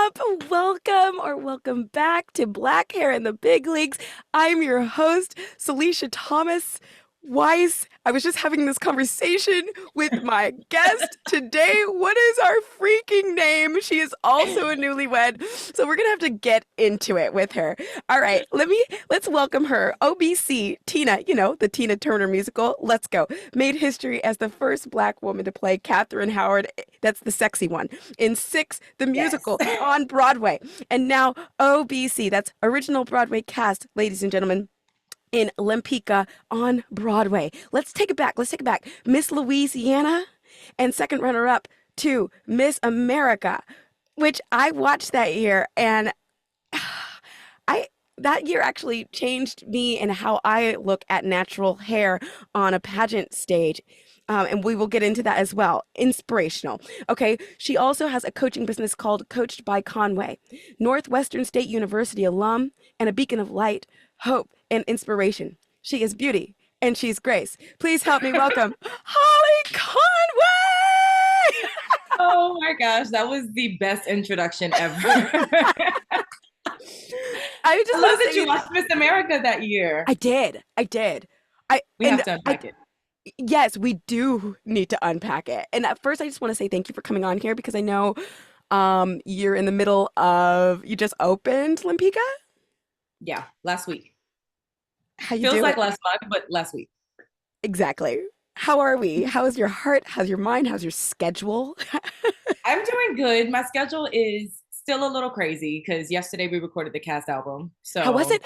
up? Welcome back to Black Hair in the Big Leagues. I'm your host, Salisha Thomas Weiss. I was just having this conversation with my guest today. What is our freaking name? She is also a newlywed, so we're gonna have to get into it with her. All right, let's welcome her. OBC, Tina, the Tina Turner musical. Let's go. Made history as the first Black woman to play Catherine Howard. That's the sexy one in Six, the musical on Broadway. And now OBC, that's original Broadway cast, ladies and gentlemen, in Lempicka on Broadway. Let's take it back. Miss Louisiana and second runner-up to Miss America, which I watched that year, and that year actually changed me and how I look at natural hair on a pageant stage. And we will get into that as well. Inspirational. Okay. She also has a coaching business called Coached by Conway, Northwestern State University alum, and a beacon of light, hope, and inspiration. She is beauty and she's grace. Please help me welcome Holli Conway. Oh my gosh, that was the best introduction ever. I just love that you watched Miss America that year. I did. We have to unpack it. Yes, we do need to unpack it. And at first, I just want to say thank you for coming on here because I know you're in the middle of, you just opened Lempicka? Yeah, last week. How you Feels doing? like last month, but last week. Exactly. How are we? How is your heart? How's your mind? How's your schedule? I'm doing good. My schedule is still a little crazy because yesterday we recorded the cast album. So How is it?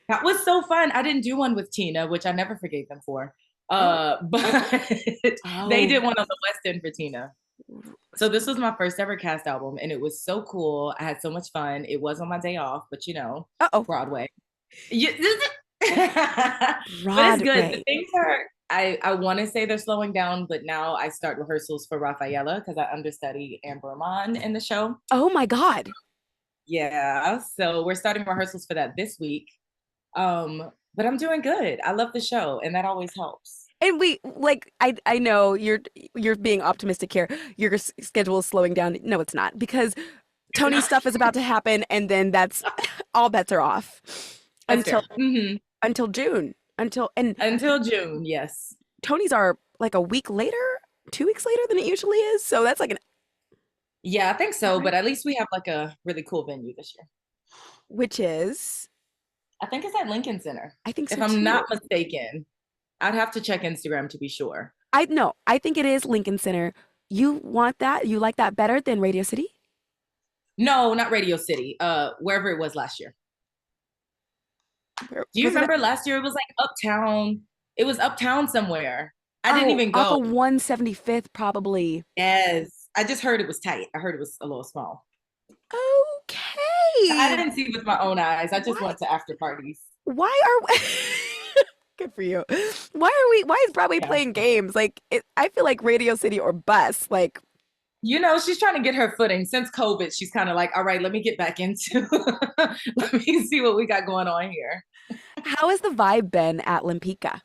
that was so fun. I didn't do one with Tina, which I never forgave them for. But they did one on the West End for Tina. So this was my first ever cast album, and it was so cool. I had so much fun. It was on my day off, but Broadway. But it's good. The things are, I want to say they're slowing down, but now I start rehearsals for Rafaela because I understudy Amber Amon in the show. Oh my God. Yeah. So we're starting rehearsals for that this week. But I'm doing good. I love the show, and that always helps. And I know you're being optimistic here. Your schedule is slowing down. No, it's not, because Tony's stuff is about to happen, and then that's all bets are off until June. Until June, yes. Tony's are like a week later, 2 weeks later than it usually is. So that's like yeah, I think so. But at least we have like a really cool venue this year, which is, I think it's at Lincoln Center. I think so, if I'm not mistaken. I'd have to check Instagram to be sure. I think it is Lincoln Center. You want that? You like that better than Radio City? No, not Radio City. Wherever it was last year. Do you remember last year? It was like uptown. It was uptown somewhere. I didn't even go. Off of 175th, probably. Yes. I just heard it was tight. I heard it was a little small. Okay. I didn't see it with my own eyes. I just went to after parties. Why are we... Good for you. Why is Broadway playing games? Like, I feel like Radio City or bus. Like, she's trying to get her footing. Since COVID, she's kind of like, all right, let me get back into, let me see what we got going on here. How has the vibe been at Lempicka?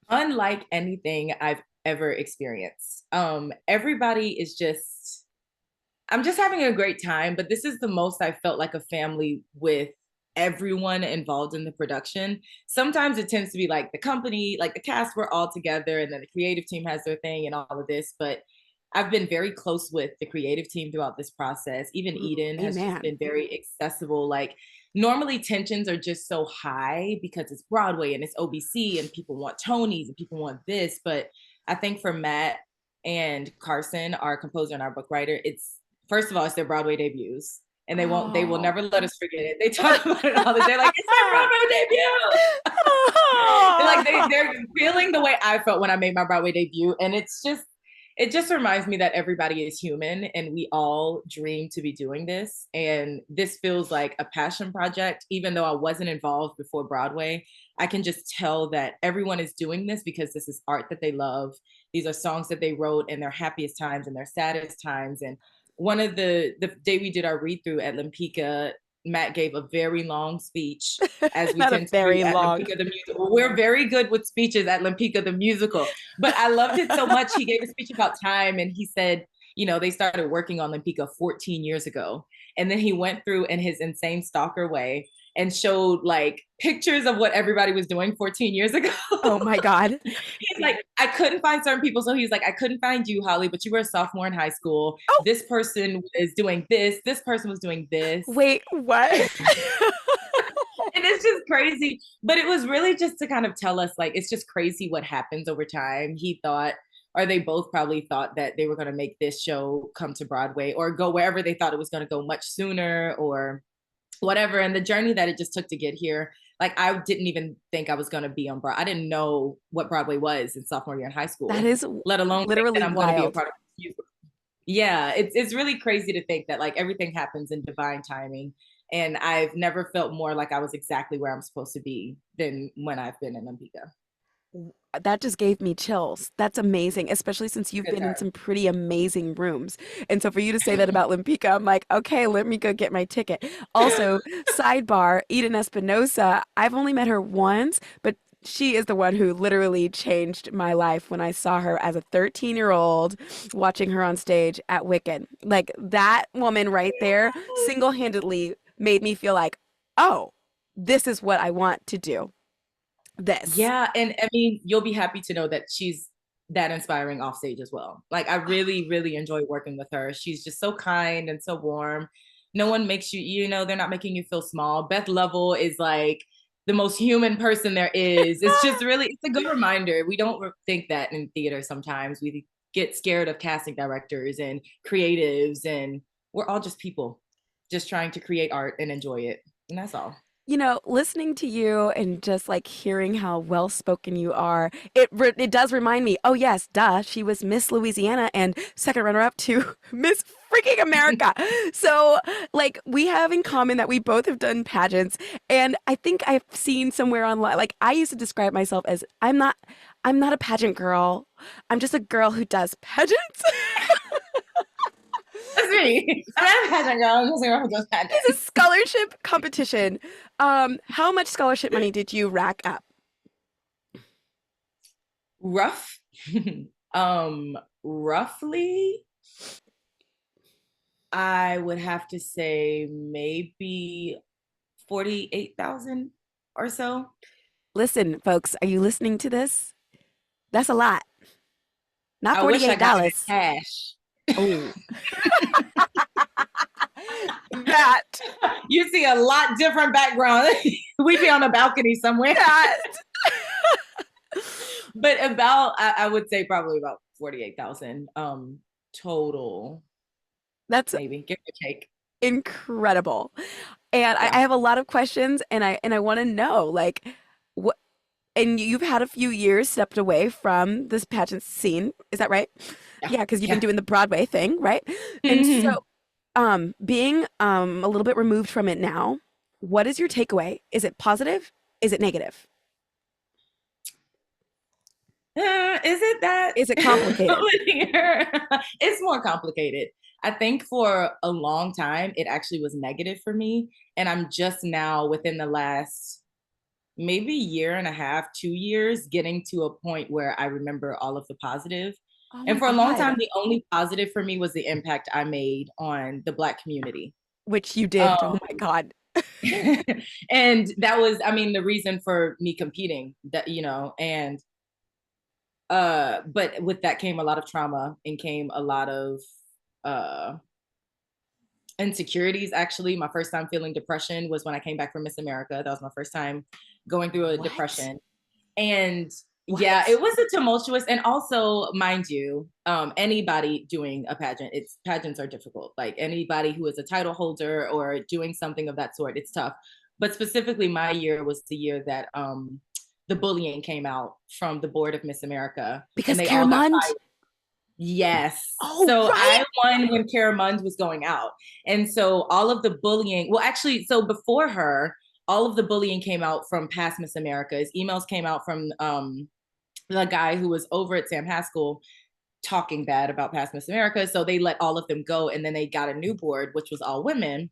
Unlike anything I've ever experienced. Everybody is just, I'm just having a great time, but this is the most I felt like a family with everyone involved in the production. Sometimes it tends to be like the company, like the cast, we're all together, and then the creative team has their thing and all of this. But I've been very close with the creative team throughout this process. Even Eden has just been very accessible. Like, normally tensions are just so high because it's Broadway and it's OBC and people want Tonys and people want this. But I think for Matt and Carson, our composer and our book writer, it's, first of all, it's their Broadway debuts. And they will never let us forget it. They talk about it all the day, like, it's my Broadway debut. Like, they're feeling the way I felt when I made my Broadway debut. And it just reminds me that everybody is human and we all dream to be doing this. And this feels like a passion project. Even though I wasn't involved before Broadway, I can just tell that everyone is doing this because this is art that they love. These are songs that they wrote in their happiest times and their saddest times. And one of the day we did our read through at Lempicka, Matt gave a very long speech, as we tend to do at Lempicka the musical. We're very good with speeches at Lempicka the musical, but I loved it so much. He gave a speech about time, and he said, they started working on Lempicka 14 years ago. And then he went through in his insane stalker way and showed like pictures of what everybody was doing 14 years ago. Oh my God. He's like, I couldn't find certain people. So he's like, I couldn't find you, Holli, but you were a sophomore in high school. Oh. This person was doing this. This person was doing this. Wait, what? And it's just crazy. But it was really just to kind of tell us, like, it's just crazy what happens over time. He thought, or they both probably thought that they were going to make this show come to Broadway or go wherever they thought it was going to go much sooner or whatever. And the journey that it just took to get here, like I didn't even think I was going to be on Broadway. I didn't know what Broadway was in sophomore year in high school. That is let alone literally I'm wild. going to be a part of it. Yeah, it's really crazy to think that like everything happens in divine timing. And I've never felt more like I was exactly where I'm supposed to be than when I've been in Lempicka. That just gave me chills. That's amazing, especially since you've been in some pretty amazing rooms. And so for you to say that about Lempicka, I'm like, okay, let me go get my ticket. Also, sidebar, Eden Espinosa, I've only met her once, but she is the one who literally changed my life when I saw her as a 13-year-old watching her on stage at Wicked. Like that woman right there single-handedly made me feel like, oh, this is what I want to do. This. Yeah, and I mean, you'll be happy to know that she's that inspiring off stage as well. Like I really, really enjoy working with her. She's just so kind and so warm. No one makes you, they're not making you feel small. Beth Lovell is like the most human person there is. It's just really, it's a good reminder. We don't think that in theater sometimes. We get scared of casting directors and creatives, and we're all just people just trying to create art and enjoy it. And that's all. Listening to you and just like hearing how well spoken you are, it does remind me, oh yes, duh, she was Miss Louisiana and second runner up to Miss freaking America. So like we have in common that we both have done pageants, and I think I've seen somewhere online, like I used to describe myself as I'm not a pageant girl. I'm just a girl who does pageants. That's me. I'm a pageant girl. I'm just a girl who does pageants. It's a scholarship competition. How much scholarship money did you rack up? Roughly, I would have to say maybe 48,000 or so. Listen, folks, are you listening to this? That's a lot. Not $48. I wish I got it in cash. Oh. That. You see a lot different background. We be on a balcony somewhere. That. But about, I would say probably about 48,000 total. That's maybe, give or take. Incredible. And yeah. I have a lot of questions, and I want to know, like, what, and you've had a few years stepped away from this pageant scene. Is that right? Yeah, because you've been doing the Broadway thing, right? And so being a little bit removed from it now, what is your takeaway? Is it positive? Is it negative? Is it that? Is it complicated? It's more complicated. I think for a long time, it actually was negative for me. And I'm just now within the last maybe year and a half, 2 years, getting to a point where I remember all of the positive. Oh and for a long time, the only positive for me was the impact I made on the Black community. Which you did. Oh my God. And that was, I mean, the reason for me competing, that, and but with that came a lot of trauma and came a lot of insecurities. Actually, my first time feeling depression was when I came back from Miss America. That was my first time going through a depression. And yeah, it was a tumultuous, and also, mind you, anybody doing a pageant, pageants are difficult. Like anybody who is a title holder or doing something of that sort, it's tough. But specifically, my year was the year that the bullying came out from the board of Miss America. Because Caramond? Yes. Oh, so right. I won when Caramond was going out. And so all of the bullying, well, actually, so before her, all of the bullying came out from past Miss Americas. Emails came out from the guy who was over at Sam Haskell talking bad about past Miss America. So they let all of them go. And then they got a new board, which was all women.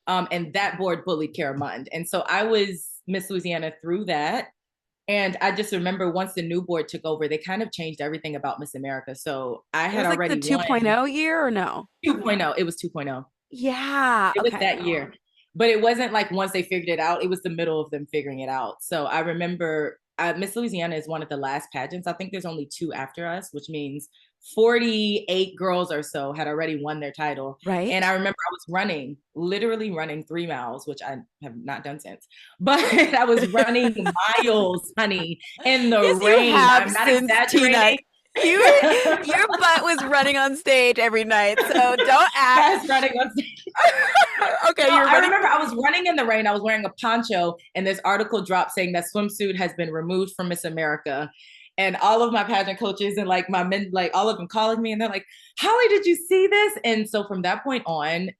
And that board bullied Caramond. And so I was Miss Louisiana through that. And I just remember once the new board took over, they kind of changed everything about Miss America. So I It had was like the already won 2.0 year or no? 2.0. It was 2.0. Yeah. It was Okay. that year. But it wasn't like once they figured it out, it was the middle of them figuring it out. So I remember Miss Louisiana is one of the last pageants. I think there's only 2 after us, which means 48 girls or so had already won their title. Right. And I remember I was literally running 3 miles, which I have not done since. But I was running miles, honey, in the Yes, rain. you have I'm not since, exaggerating. Your butt was running on stage every night, so don't act. Yes, running on stage. Okay, no, you're I running. remember I was running in the rain. I was wearing a poncho, and this article dropped saying that swimsuit has been removed from Miss America. And all of my pageant coaches and like my men, like all of them calling me, and they're like, "Holli, did you see this?" And so from that point on,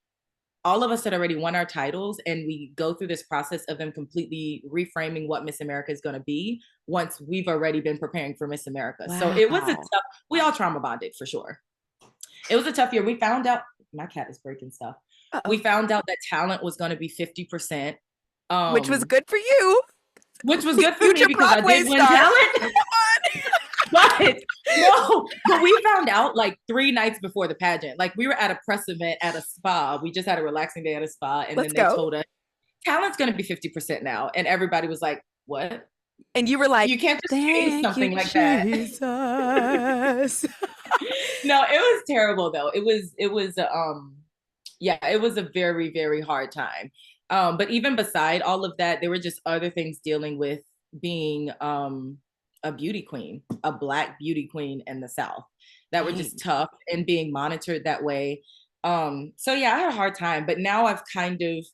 all of us had already won our titles, and we go through this process of them completely reframing what Miss America is going to be once we've already been preparing for Miss America. Wow. So it was a tough, we all trauma bonded for sure. It was a tough year. We found out, my cat is breaking stuff. Uh-oh. We found out that talent was going to be 50%. Which was good for you. Which was good for me because Broadway I did win talent. But we found out like 3 nights before the pageant. Like we were at a press event at a spa. We just had a relaxing day at a spa. And then they told us, talent's going to be 50% now. And everybody was like, what? And you were like, you can't just say something like Jesus. that. No, it was terrible though. It was it was a very, very hard time. But even beside all of that, there were just other things dealing with being a beauty queen, a Black beauty queen in the South that were just tough and being monitored that way. So yeah, I had a hard time, but now I've kind of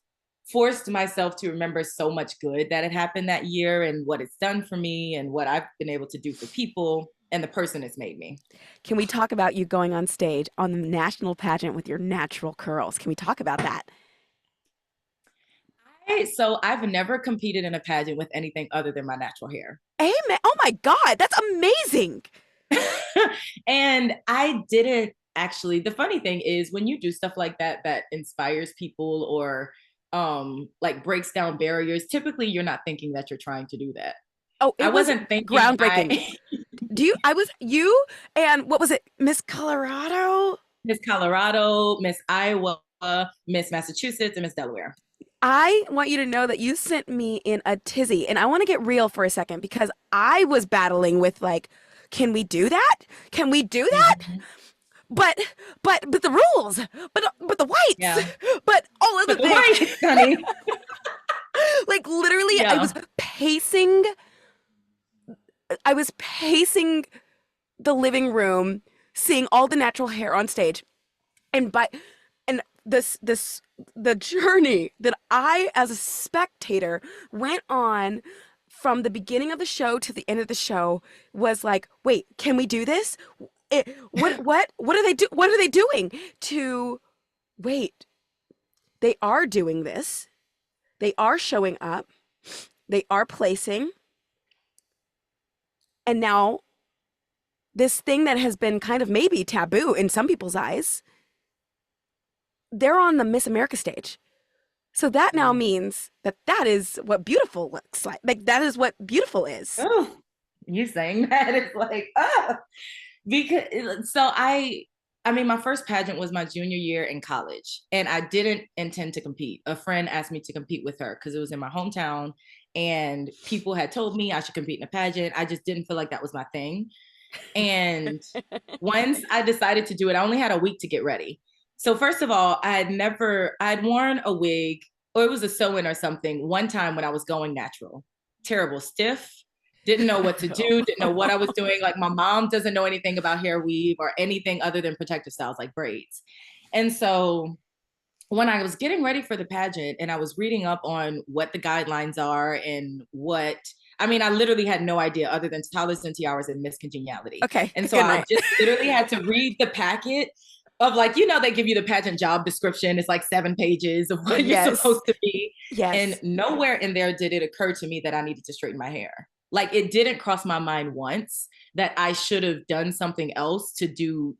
forced myself to remember so much good that had happened that year and what it's done for me and what I've been able to do for people and the person it's made me. Can we talk about you going on stage on the national pageant with your natural curls? Can we talk about that? So I've never competed in a pageant with anything other than my natural hair. Amen. Oh my God, that's amazing. And I didn't actually, the funny thing is when you do stuff like that, that inspires people or like breaks down barriers, typically you're not thinking that you're trying to do that. Oh, I wasn't thinking groundbreaking. You and what was it? Miss Colorado? Miss Colorado, Miss Iowa, Miss Massachusetts, and Miss Delaware. I want you to know that you sent me in a tizzy, and I want to get real for a second because I was battling with like, can we do that? Can we do that? Mm-hmm. But the rules, but the whites, yeah. But all of the things. Whites, honey. Like literally, yeah. I was pacing the living room, seeing all the natural hair on stage, and the journey that I, as a spectator, went on from the beginning of the show to the end of the show was like, wait, can we do this? What are they doing? They are doing this. They are showing up. They are placing. And now this thing that has been kind of maybe taboo in some people's eyes, they're on the Miss America stage. So that now means that is what beautiful looks like. Like that is what beautiful is. Oh, you saying that it's like, because so I mean, my first pageant was my junior year in college, and I didn't intend to compete. A friend asked me to compete with her because it was in my hometown, and people had told me I should compete in a pageant. I just didn't feel like that was my thing. And once I decided to do it, I only had a week to get ready. So first of all, I'd worn a wig, or it was a sew-in or something one time when I was going natural. Terrible, stiff, didn't know what to do, didn't know what I was doing. Like my mom doesn't know anything about hair weave or anything other than protective styles like braids. And so when I was getting ready for the pageant and I was reading up on what the guidelines are and I literally had no idea other than toddlers and tiaras and Miss Congeniality. Okay. And so I just literally had to read the packet of like, they give you the pageant job description. It's like 7 pages of what you're supposed to be. Yes. And nowhere in there did it occur to me that I needed to straighten my hair. Like it didn't cross my mind once that I should have done something else to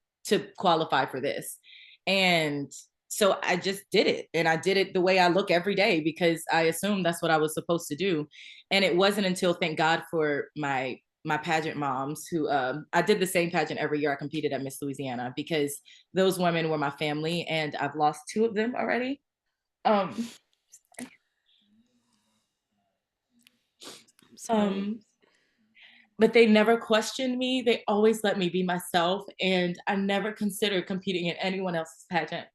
qualify for this. And So I just did it, and I did it the way I look every day because I assumed that's what I was supposed to do. And it wasn't until, thank God for my pageant moms, who I did the same pageant every year. I competed at Miss Louisiana because those women were my family, and I've lost 2 of them already. I'm sorry. But they never questioned me. They always let me be myself, and I never considered competing in anyone else's pageant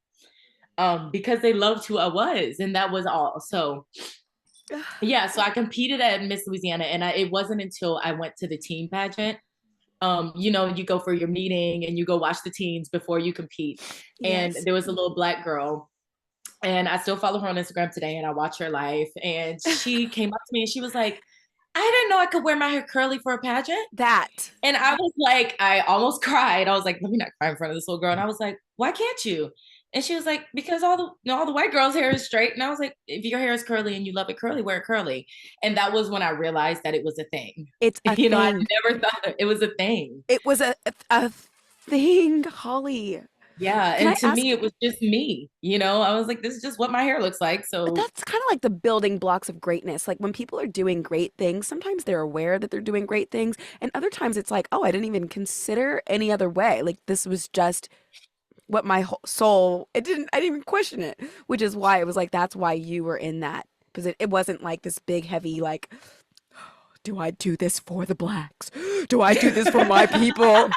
because they loved who I was, and that was all. So yeah, so I competed at Miss Louisiana, and it wasn't until I went to the teen pageant. You know, you go for your meeting and you go watch the teens before you compete. And Yes. there was a little Black girl, and I still follow her on Instagram today, and I watch her life. And she came up to me and she was like, I didn't know I could wear my hair curly for a pageant. That. And I was like, I almost cried. I was like, let me not cry in front of this little girl. And I was like, why can't you? And she was like, because all the white girls' hair is straight. And I was like, if your hair is curly and you love it curly, wear it curly. And that was when I realized that it was a thing. It's a You know, I thing. never thought that it was a thing. It was a thing, Holly. Yeah. Can And I to ask? me, it was just me. You know, I was like, this is just what my hair looks like. But So that's kind of like the building blocks of greatness. Like when people are doing great things, sometimes they're aware that they're doing great things, and other times it's like, oh, I didn't even consider any other way. Like this was just what my whole soul. I didn't even question it, which is why it was like that's why you were in that position. It wasn't like this big heavy like, do I do this for the blacks? Do I do this for my people?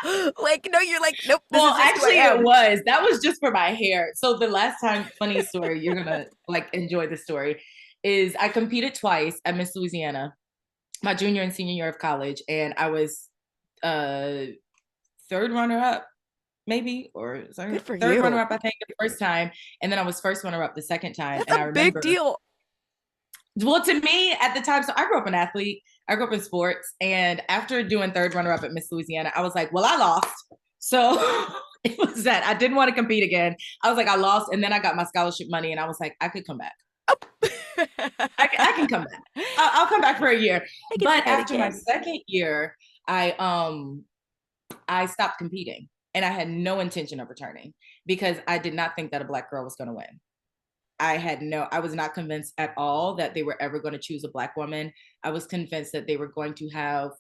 Like no, you're like nope. This well, is just who I actually, am. that was just for my hair. So the last time, funny story, you're gonna like enjoy the story, is I competed twice at Miss Louisiana, my junior and senior year of college, and I was uh third runner up, maybe, or sorry, Good for third runner you. up, I think, the first time, and then I was first runner up the second time. That's And a I big remember, deal. well, to me at the time, so I grew up an athlete. I grew up in sports, and after doing third runner up at Miss Louisiana, I was like, well, I lost. So it was that I didn't want to compete again. I was like, I lost, and then I got my scholarship money, and I was like, I could come back. I can come back. I'll come back for a year. I can But try it after my again. second year, I stopped competing, and I had no intention of returning because I did not think that a Black girl was going to win. I was not convinced at all that they were ever going to choose a Black woman. I was convinced that they were going to have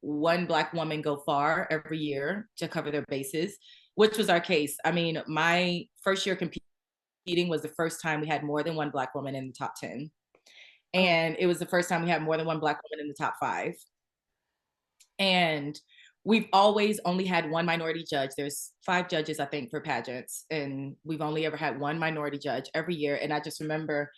one Black woman go far every year to cover their bases, which was our case. I mean, my first year competing was the first time we had more than one Black woman in the top 10. Oh, And it was the first time we had more than one Black woman in the top 5. And we've always only had one minority judge. There's 5 judges, I think, for pageants, and we've only ever had one minority judge every year. And I just remember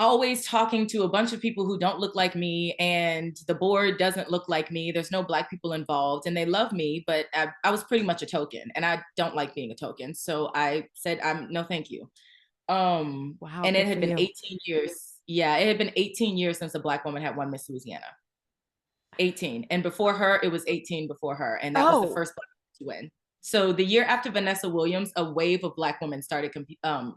always talking to a bunch of people who don't look like me, and the board doesn't look like me. There's no Black people involved, and they love me, but I was pretty much a token, and I don't like being a token. So I said, I'm no, thank you. wow, And it good had for been you. 18 years. Yeah, it had been 18 years since a Black woman had won Miss Louisiana. 18. And before her, it was 18 before her. And that was the Oh, first Black woman to win. So the year after Vanessa Williams, a wave of Black women started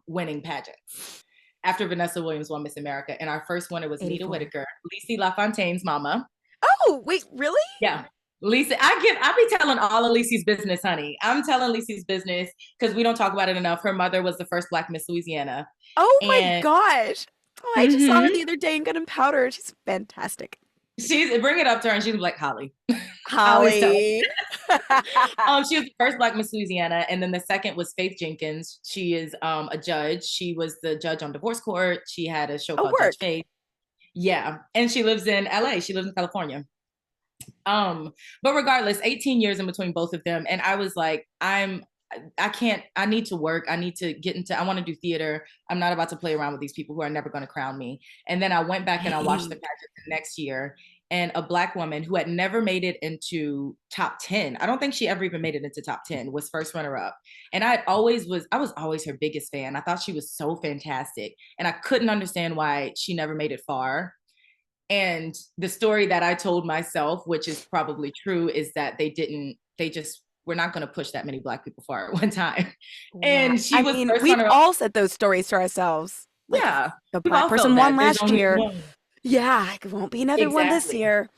winning pageants. After Vanessa Williams won Miss America. And our first winner was Nita 84. Whitaker, Lisi LaFontaine's mama. Oh, wait, really? Yeah. Lisa, I be telling all of Lisi's business, honey. I'm telling Lisi's business because we don't talk about it enough. Her mother was the first Black Miss Louisiana. Oh my And gosh. Oh, I just saw her the other day in Gunpowder. She's fantastic. she's bring it up to her and she's like, Holly. I always tell Holly. she was the first Black Miss Louisiana, and then the second was Faith Jenkins. She is a judge. She was the judge on Divorce Court. She had a show Oh, called Judge work. Faith. Yeah, and she lives in LA. She lives in California. But regardless, 18 years in between both of them, and I was like, I can't. I need to work. I need to get into. I want to do theater. I'm not about to play around with these people who are never going to crown me. And then I went back and I watched the Dang. pageant the next year, and a Black woman who had never made it into top 10. I don't think she ever even made it into top 10. Was first runner up, and I was always her biggest fan. I thought she was so fantastic, and I couldn't understand why she never made it far. And the story that I told myself, which is probably true, is that they just were not going to push that many Black people far at one time. Wow. And she I was mean, first we've runner up. all said those stories to ourselves. Like, Yeah, the we've Black all person felt won that. There's last only year. one. Yeah, it won't be another one this Exactly. year.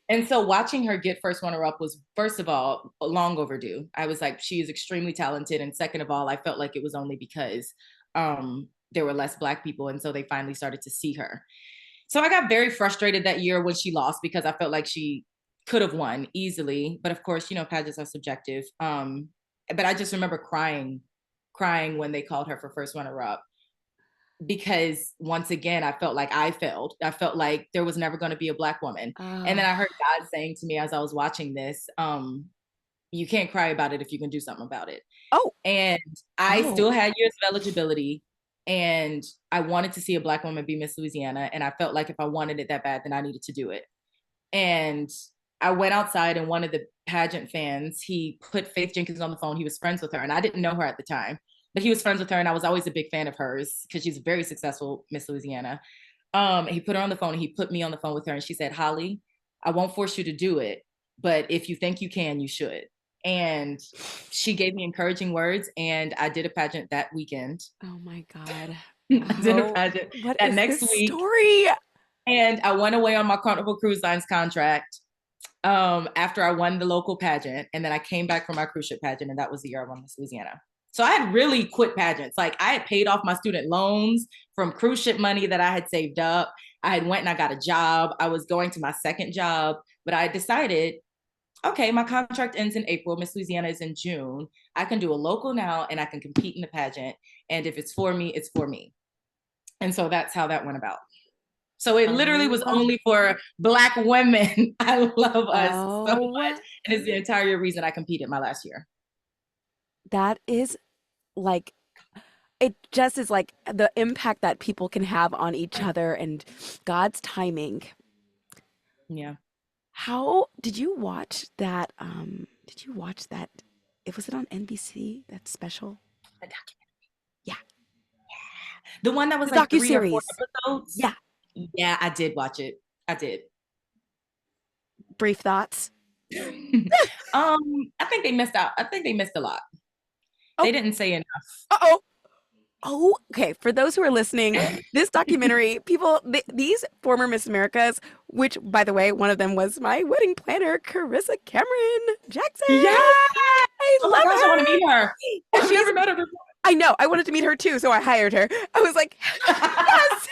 And so watching her get first runner-up was, first of all, long overdue. I was like, she is extremely talented. And second of all, I felt like it was only because there were less Black people. And so they finally started to see her. So I got very frustrated that year when she lost because I felt like she could have won easily. But of course, pageants are subjective. But I just remember crying when they called her for first runner-up, because once again, I felt like I failed. I felt like there was never going to be a Black woman. And then I heard God saying to me as I was watching this, you can't cry about it if you can do something about it. Oh. And I still had years of eligibility, and I wanted to see a Black woman be Miss Louisiana. And I felt like if I wanted it that bad, then I needed to do it. And I went outside, and one of the pageant fans, he put Faith Jenkins on the phone. He was friends with her, and I didn't know her at the time, but he was friends with her, and I was always a big fan of hers because she's a very successful Miss Louisiana. He put her on the phone, and he put me on the phone with her, and she said, "Holli, I won't force you to do it, but if you think you can, you should." And she gave me encouraging words, and I did a pageant that weekend. Oh my God. I did a pageant that next week. Story? And I went away on my Carnival Cruise Lines contract after I won the local pageant. And then I came back for my cruise ship pageant, and that was the year I won Miss Louisiana. So I had really quit pageants. Like, I had paid off my student loans from cruise ship money that I had saved up. I had went and I got a job. I was going to my second job, but I decided, okay, my contract ends in April. Miss Louisiana is in June. I can do a local now, and I can compete in the pageant. And if it's for me, it's for me. And so that's how that went about. So it literally was only for Black women. I love us so much. And it's the entire reason I competed my last year. That is like, it just is like the impact that people can have on each other and God's timing. Yeah. How did you watch that? Was it on NBC, that special? A documentary. Yeah. The one that was like 3 or 4 episodes? Yeah. Yeah, I did watch it. I did. Brief thoughts? I think they missed out. I think they missed a lot. Oh. They didn't say enough. Oh, okay. For those who are listening, this documentary, these former Miss Americas, which, by the way, one of them was my wedding planner, Carissa Cameron Jackson. Yeah, I love her. I want to meet her. I've never met her before. I know. I wanted to meet her too, so I hired her. I was like, yes.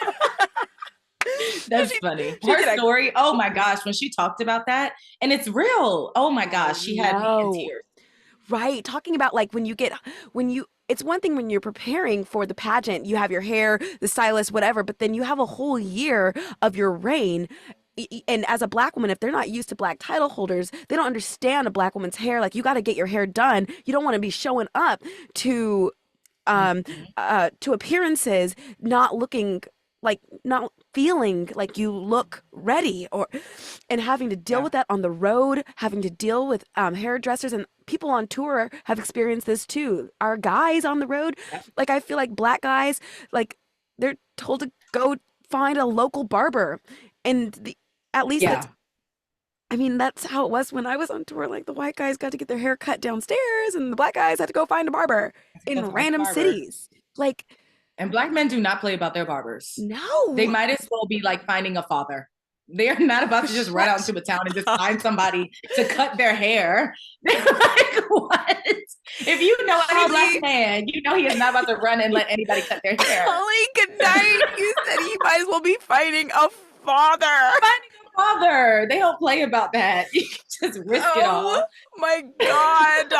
That's funny. Her story, oh my gosh, when she talked about that, and it's real. Oh my gosh, she had me in tears. Right. Talking about like it's one thing when you're preparing for the pageant, you have your hair, the stylist, whatever, but then you have a whole year of your reign. And as a Black woman, if they're not used to Black title holders, they don't understand a Black woman's hair. Like, you got to get your hair done. You don't want to be showing up to appearances not feeling like you look ready, and having to deal with that on the road, having to deal with hairdressers, and people on tour have experienced this too. Our guys on the road, like, I feel like Black guys, like, they're told to go find a local barber, and at least that's how it was when I was on tour. Like, the white guys got to get their hair cut downstairs, and the Black guys had to go find a barber in random cities. Like, and Black men do not play about their barbers. No. They might as well be like finding a father. They're not about to just run out into a town and just find somebody to cut their hair. They're like, what? If you know any Black man, you know he is not about to run and let anybody cut their hair. Holli, good night. You said he might as well be finding a father. Finding a father. They don't play about that. You can just risk it all. Oh my God.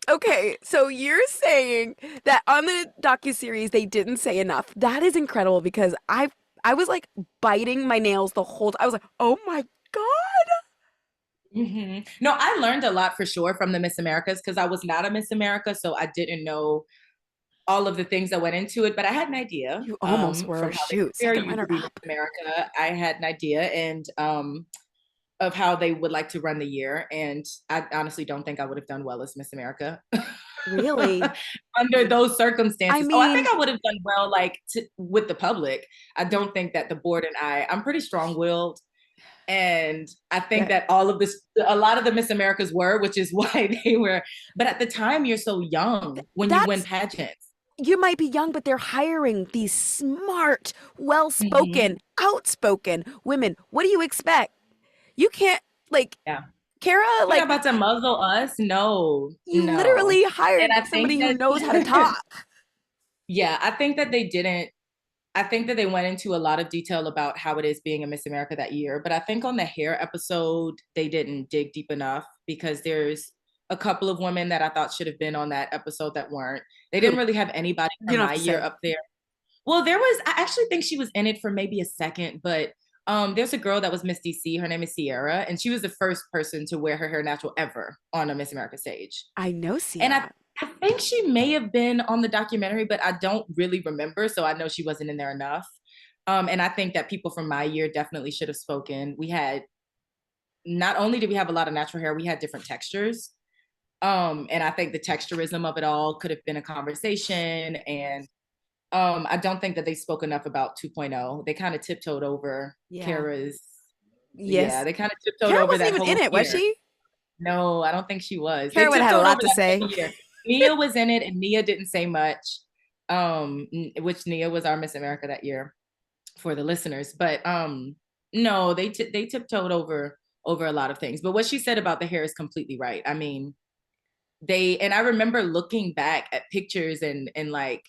Okay, so you're saying that on the docuseries they didn't say enough. That is incredible, because I was like biting my nails the whole time. I was like, oh my God. Mm-hmm. No, I learned a lot for sure from the Miss Americas, because I was not a Miss America, so I didn't know all of the things that went into it, but I had an idea. You almost were. Shoot, second runner-up. Miss America, I had an idea, and of how they would like to run the year. And I honestly don't think I would have done well as Miss America. Really? Under those circumstances. I think I would have done well, like, with the public. I don't think that the board and I'm pretty strong-willed. And I think that a lot of the Miss Americas were, which is why they were. But at the time, you're so young when you win pageants. You might be young, but they're hiring these smart, well-spoken, outspoken women. What do you expect? You can't, Like, Yeah. Kara, You're like, not about to muzzle us? No, you no. literally And hired I somebody think who that, knows how to talk. yeah, I think that they didn't. I think that they went into a lot of detail about how it is being a Miss America that year. But I think on the hair episode, they didn't dig deep enough because there's a couple of women that I thought should have been on that episode that weren't. They Who? didn't really have anybody You from don't have my to year say. up there. Well, I actually think she was in it for maybe a second, but there's a girl that was Miss DC. Her name is Sierra, and she was the first person to wear her hair natural ever on a Miss America stage. I know And Sierra. I think she may have been on the documentary, but I don't really remember. So I know she wasn't in there enough. And I think that people from my year definitely should have spoken. We had, not only did we have a lot of natural hair, we had different textures. And I think the texturism of it all could have been a conversation. And I don't think that they spoke enough about 2.0. They kind of tiptoed over Kara's. Yeah, Yes. they kind of tiptoed Kara over wasn't that even in whole it, was year. she? No, I don't think she was. They Kara would have had a tiptoed lot over to that say. whole year. Nia was in it, and Nia didn't say much. Which Nia was our Miss America that year for the listeners. But no, they tiptoed over a lot of things. But what she said about the hair is completely right. I mean, and I remember looking back at pictures and like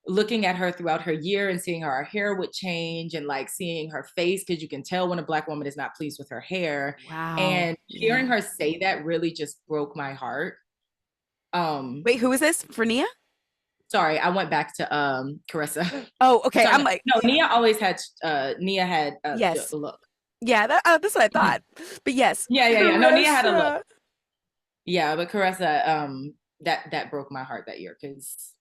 looking at her throughout her year and seeing how her hair would change and like seeing her face, because you can tell when a Black woman is not pleased with her hair. Wow. And hearing her say that really just broke my heart. Wait, who is this for Nia? Sorry, I went back to Carissa. Oh, okay. Sorry, I'm like, no, Nia always had Nia had yes. a look. Yeah, that's what I thought. But yes. Yeah. No, Nia had a Carissa. look. Yeah, but Carissa, that broke my heart that year because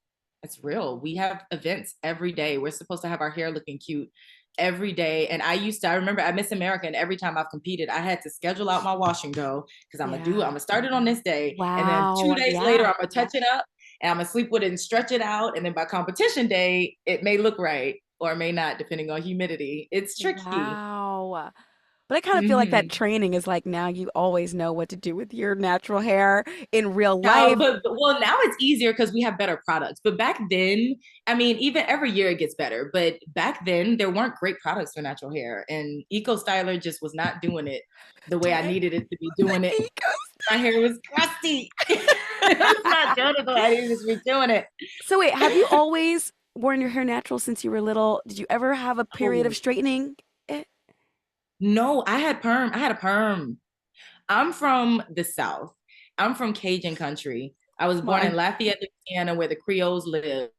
it's real. We have events every day. We're supposed to have our hair looking cute every day. And I remember at Miss America, and every time I've competed, I had to schedule out my wash and go because I'm gonna start it on this day. Wow. And then 2 days later, I'm gonna touch it up and I'm gonna sleep with it and stretch it out. And then by competition day, it may look right or it may not, depending on humidity. It's tricky. Wow. But I kind of feel like that training is like now you always know what to do with your natural hair in real life. But well, now it's easier because we have better products. But back then, I mean, even every year it gets better. But back then, there weren't great products for natural hair, and Eco Styler just was not doing it the way I needed it to be doing it. My hair was crusty. It was not doing it the way I needed to be doing it. So wait, have you always worn your hair natural since you were little? Did you ever have a period of straightening it? No, I had a perm. I'm from the South. I'm from Cajun country. I was born in Lafayette, Louisiana, where the Creoles live.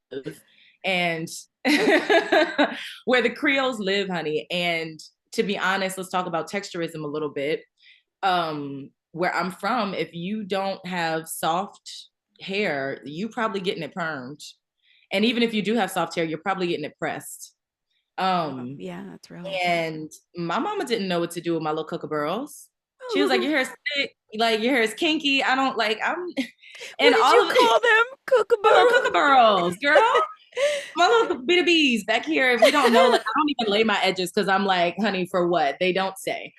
And where the Creoles live, honey. And to be honest, let's talk about texturism a little bit. Where I'm from, if you don't have soft hair, you probably getting it permed. And even if you do have soft hair, you're probably getting it pressed. Yeah, that's real. And my mama didn't know what to do with my little kookaburras. She was like, "Your hair's thick, like your hair is kinky. I don't like. I'm." And what did you call them? Kookaburras. Kookaburras, girl. My little bit of bees back here. If we don't know, like, I don't even lay my edges because I'm like, honey, for what? They don't say.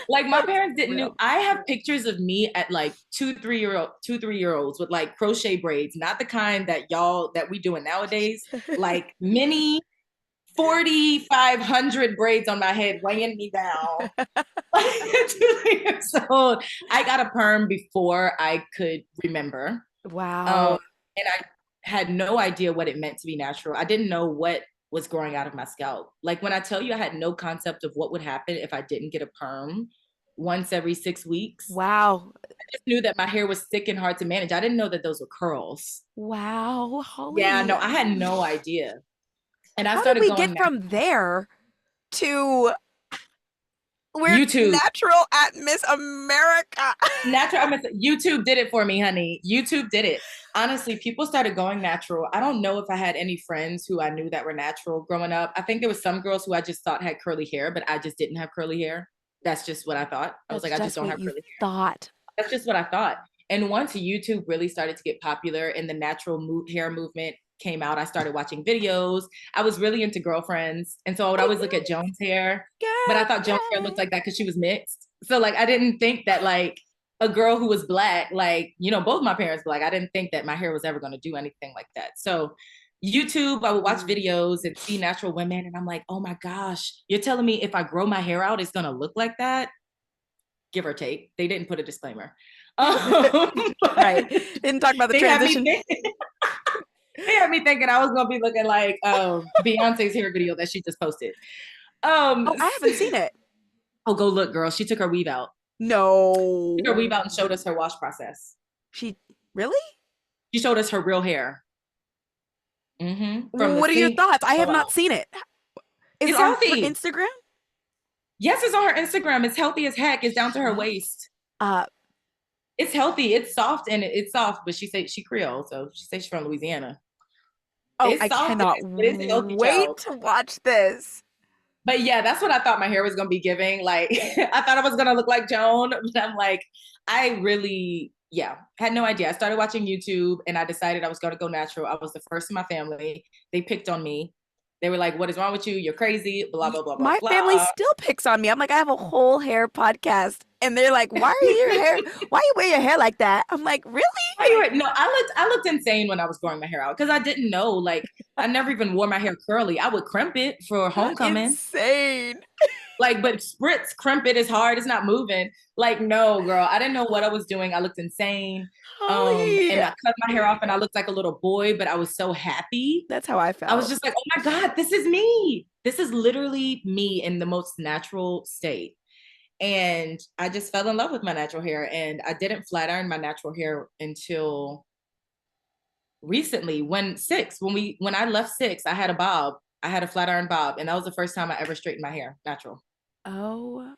Like my parents didn't know. I have pictures of me at like 3-year-olds with like crochet braids, not the kind that we doing nowadays, like mini 4,500 braids on my head weighing me down. Like 2 years old. I got a perm before I could remember. Wow. And I had no idea what it meant to be natural. I didn't know what was growing out of my scalp. Like when I tell you I had no concept of what would happen if I didn't get a perm once every 6 weeks. Wow. I just knew that my hair was thick and hard to manage. I didn't know that those were curls. Wow, Holli. Yeah, no, I had no idea. And How did we get from there to we're YouTube. Natural at Miss America? YouTube did it for me, honey. YouTube did it. Honestly, people started going natural. I don't know if I had any friends who I knew that were natural growing up. I think there was some girls who I just thought had curly hair, but I just didn't have curly hair. That's just what I thought. I was like, I just don't have curly hair. That's just what I thought. And once YouTube really started to get popular and the natural hair movement came out, I started watching videos. I was really into Girlfriends. And so I would always look at Joan's hair, but I thought Joan's hair looked like that because she was mixed. So like, I didn't think that like a girl who was Black, like, you know, both my parents Black, I didn't think that my hair was ever going to do anything like that. So YouTube, I would watch videos and see natural women, and I'm like, oh my gosh, you're telling me if I grow my hair out, it's gonna look like that? Give or take. They didn't put a disclaimer. Right. Didn't talk about the transition. They had me thinking I was gonna be looking like Beyonce's hair video that she just posted. Oh, I haven't seen it. Oh, go look, girl. She took her weave out. No. She took her weave out and showed us her wash process. She really? She showed us her real hair. What are your thoughts? I have not seen it. Is it's it on healthy. her Instagram? Yes, it's on her Instagram. It's healthy as heck. It's down to her waist. It's healthy. It's soft and it's soft, but she said she Creole, so she says she's from Louisiana. Oh, I cannot wait to watch this. But yeah, that's what I thought my hair was gonna be giving. Like, I thought I was gonna look like Joan, but I'm like, I really, had no idea. I started watching YouTube and I decided I was gonna go natural. I was the first in my family. They picked on me. They were like, what is wrong with you? You're crazy, blah, blah, blah, blah. My family still picks on me. I'm like, I have a whole hair podcast. And they're like, why you wear your hair like that? I'm like, really? No, I looked insane when I was growing my hair out because I didn't know. Like, I never even wore my hair curly. I would crimp it for homecoming. Insane. Like, but spritz, crimp it is hard. It's not moving. Like, no, girl, I didn't know what I was doing. I looked insane. And I cut my hair off and I looked like a little boy, but I was so happy. That's how I felt. I was just like, oh my God, this is me. This is literally me in the most natural state. And I just fell in love with my natural hair. And I didn't flat iron my natural hair until recently when I left Six, I had a bob. I had a flat iron bob. And that was the first time I ever straightened my hair natural. Oh,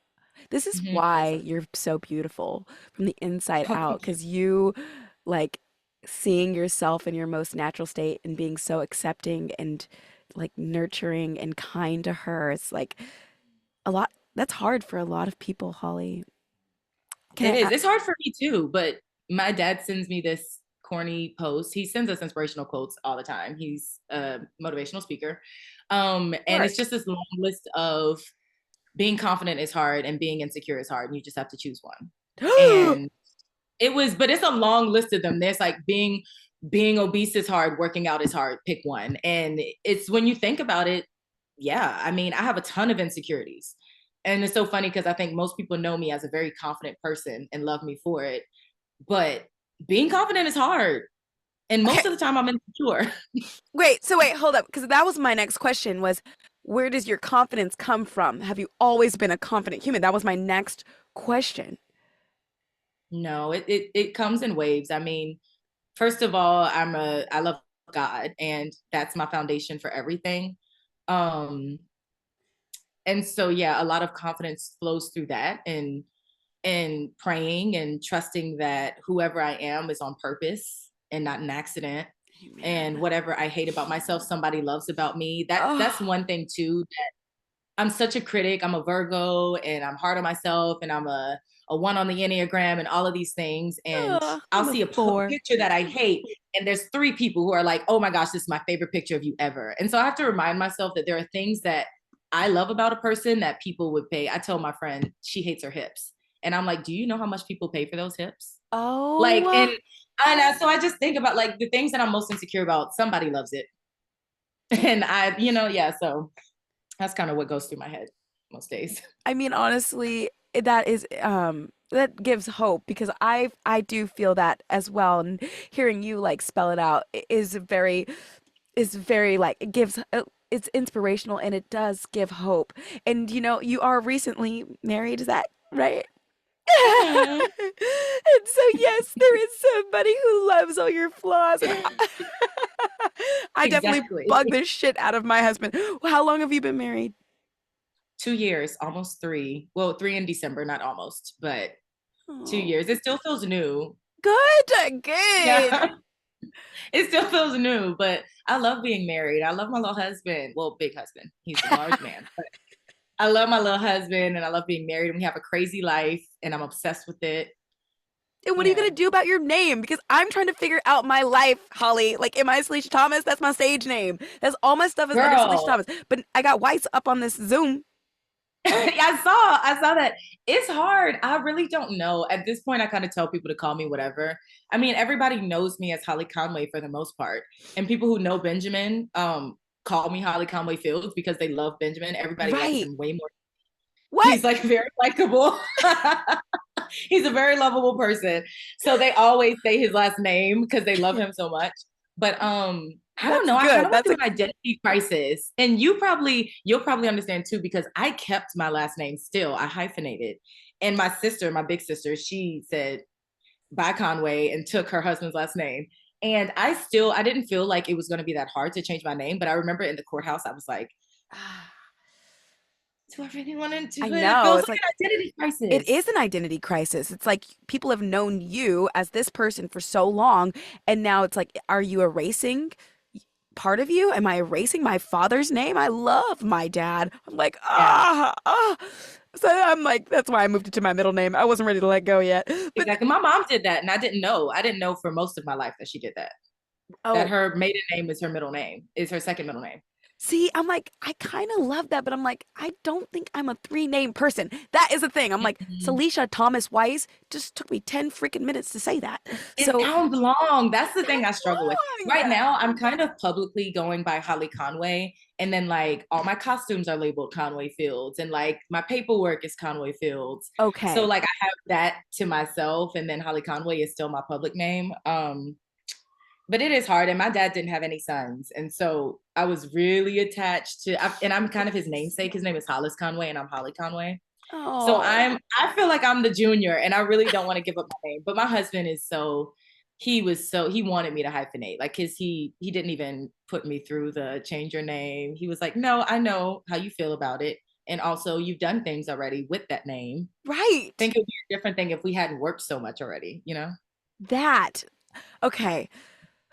this is why you're so beautiful from the inside out. Because you like seeing yourself in your most natural state and being so accepting and like nurturing and kind to her. It's like a lot. That's hard for a lot of people, Holli. It's hard for me too, but my dad sends me this corny post. He sends us inspirational quotes all the time. He's a motivational speaker. And it's just this long list of being confident is hard and being insecure is hard. And you just have to choose one. And but it's a long list of them. There's like being obese is hard, working out is hard, pick one. And it's when you think about it, I mean, I have a ton of insecurities. And it's so funny because I think most people know me as a very confident person and love me for it. But being confident is hard. And most of the time I'm insecure. Wait, hold up. Because that was my next question was, where does your confidence come from? Have you always been a confident human? That was my next question. No, it comes in waves. I mean, first of all, I love God, and that's my foundation for everything. And so, a lot of confidence flows through that and praying and trusting that whoever I am is on purpose and not an accident. Amen. And whatever I hate about myself, somebody loves about me. That's one thing too, that I'm such a critic. I'm a Virgo and I'm hard on myself and I'm a 1 on the Enneagram and all of these things. And I'll see a picture that I hate. And there's 3 people who are like, oh my gosh, this is my favorite picture of you ever. And so I have to remind myself that there are things that I love about a person that people would pay. I told my friend she hates her hips. And I'm like, do you know how much people pay for those hips? Oh. Like, and so I just think about like the things that I'm most insecure about, somebody loves it. And so that's kind of what goes through my head most days. I mean, honestly, that is, that gives hope because I do feel that as well. And hearing you like spell it out is very like, it gives, it's inspirational and it does give hope. And you are recently married, is that right? And so yes, there is somebody who loves all your flaws. I definitely bug the shit out of my husband. How long have you been married? 2 years, almost 3. Well, 3 in December, not almost, but 2 years. It still feels new. Good. Yeah. It still feels new, but I love being married. I love my little husband. Well, big husband. He's a large man. But I love my little husband and I love being married. And we have a crazy life and I'm obsessed with it. And what are you going to do about your name? Because I'm trying to figure out my life, Holli. Like, am I Salisha Thomas? That's my stage name. That's all my stuff is under Salisha Thomas. But I got Weiss up on this Zoom. I saw that. It's hard. I really don't know. At this point, I kind of tell people to call me whatever. I mean, everybody knows me as Holli Conway for the most part. And people who know Benjamin call me Holli Conway Fields because they love Benjamin. Everybody likes Right. him way more. What? He's like very likable. He's a very lovable person. So they always say his last name because they love him so much. But I don't know. I kind of went through an identity crisis. And you'll probably understand too, because I kept my last name still. I hyphenated. And my sister, my big sister, she said bye Conway and took her husband's last name. And I didn't feel like it was going to be that hard to change my name. But I remember in the courthouse, I was like, do I really want to do it? I know. It feels like an identity crisis. It is an identity crisis. It's like people have known you as this person for so long. And now it's like, are you erasing part of you? Am I erasing my father's name? I love my dad. I'm like, So I'm like, that's why I moved it to my middle name. I wasn't ready to let go yet. But exactly. My mom did that, and I didn't know. I didn't know for most of my life that she did that. That her maiden name is her middle name, is her second middle name. See, I'm like, I kind of love that, but I'm like, I don't think I'm a 3-name person. That is the thing. I'm like, Salisha Thomas Weiss just took me 10 freaking minutes to say that. It sounds long. That's the thing I struggle with. Right now, I'm kind of publicly going by Holli Conway. And then like all my costumes are labeled Conway Fields. And like my paperwork is Conway Fields. Okay. So like I have that to myself. And then Holli Conway is still my public name. But it is hard. And my dad didn't have any sons. And so I was really attached to, and I'm kind of his namesake. His name is Hollis Conway and I'm Holli Conway. Oh. So I feel like I'm the junior and I really don't want to give up my name. But my husband is he wanted me to hyphenate. Like he didn't even put me through the change your name. He was like, no, I know how you feel about it. And also you've done things already with that name. Right. I think it would be a different thing if we hadn't worked so much already, you know? Okay.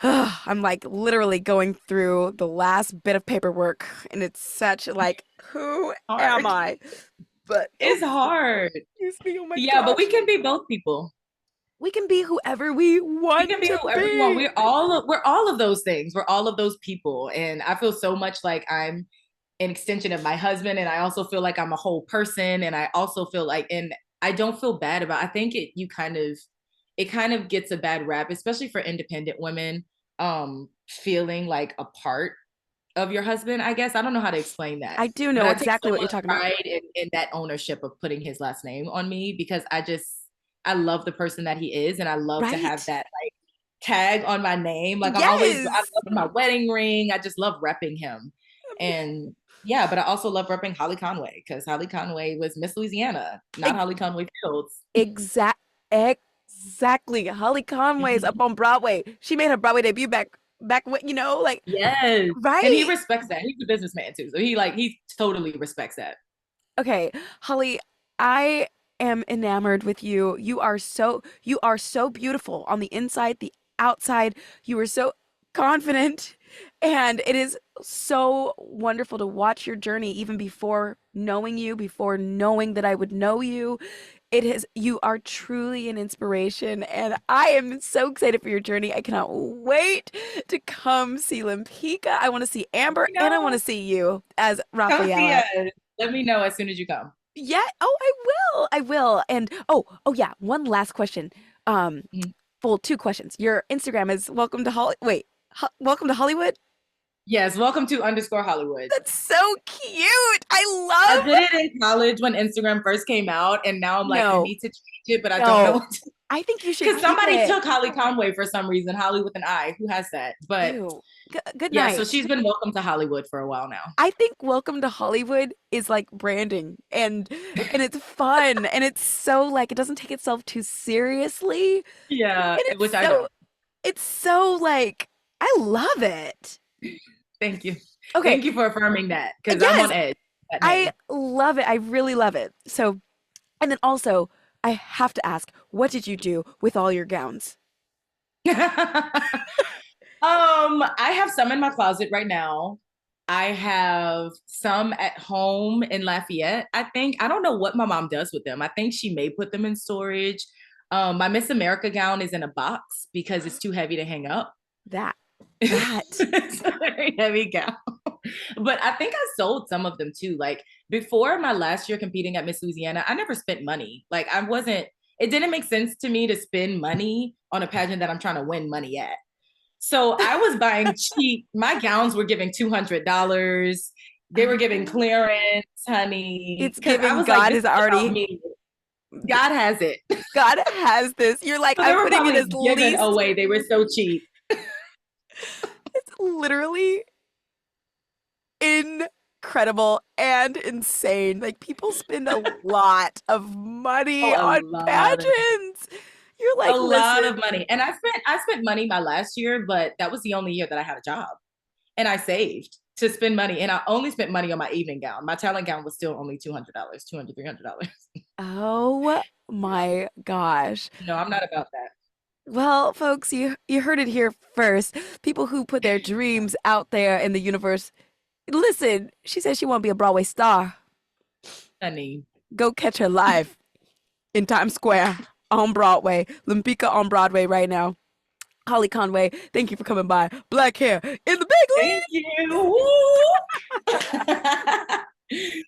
I'm like literally going through the last bit of paperwork and it's such like, who am I? But it's hard. Oh my gosh. But we can be both people. We can be whoever we want. We can be whoever we want. We're all of those things. We're all of those people. And I feel so much like I'm an extension of my husband. And I also feel like I'm a whole person. And I also feel like, and I don't feel bad about, I think it kind of gets a bad rap, especially for independent women, feeling like a part of your husband, I guess. I don't know how to explain that. I do know exactly what you're talking about. Pride in that ownership of putting his last name on me because I love the person that he is. And I love to have that like tag on my name. Like I love my wedding ring. I just love repping him. And yeah, but I also love repping Holli Conway because Holli Conway was Miss Louisiana, not Holli Conway Fields. Exactly. Holli Conway's up on Broadway. She made her Broadway debut back when, you know, like yes, right. And he respects that. He's a businessman too, so he totally respects that. Okay, Holli, I am enamored with you. You are so beautiful on the inside, the outside. You are so confident, and it is so wonderful to watch your journey, even before knowing you, before knowing that I would know you. You are truly an inspiration, and I am so excited for your journey. I cannot wait to come see Lempicka. I want to see Amber, and I want to see you as Rafaela. Let me know as soon as you come. Yeah. Oh, I will. And oh yeah. One last question. Well, 2 questions. Your Instagram is welcome to Hollywood. Yes, welcome to _Hollywood. That's so cute. I did it in college when Instagram first came out, and now I'm like, I need to change it, but I don't know what to. I think you should. Because somebody took Holli Conway for some reason, Holly with an I. Who has that? But good night. Yeah, so she's been welcome to Hollywood for a while now. I think welcome to Hollywood is like branding, and it's fun, and it's so like it doesn't take itself too seriously. Yeah, which I don't. It's so like I love it. Thank you. Okay. Thank you for affirming that because I'm on edge. I love it. I really love it. So, and then also, I have to ask, what did you do with all your gowns? I have some in my closet right now. I have some at home in Lafayette. I don't know what my mom does with them. I think she may put them in storage. My Miss America gown is in a box because it's too heavy to hang up. That it's a very heavy gown. But I think I sold some of them too. Like before my last year competing at Miss Louisiana, I never spent money. Like it didn't make sense to me to spend money on a pageant that I'm trying to win money at. So I was buying cheap. My gowns were giving $200. They were giving clearance, honey. It's Because I giving was God like, this is is about already, me. God has it. God has this. You're like, So they I'm were putting it probably as given least. away. They were so cheap. It's literally incredible and insane. Like people spend a lot of money Oh, a on lot of pageants. You're a like, lot listen, of money. And I spent money my last year, but that was the only year that I had a job. And I saved to spend money. And I only spent money on my evening gown. My talent gown was still only $200, $300. oh my gosh. No, I'm not about that. Well, folks, you heard it here first. People who put their dreams out there in the universe. Listen, she says she want to be a Broadway star. Honey. Go catch her live in Times Square on Broadway. Lempicka on Broadway right now. Holli Conway, thank you for coming by. Black hair in the big league. Thank you.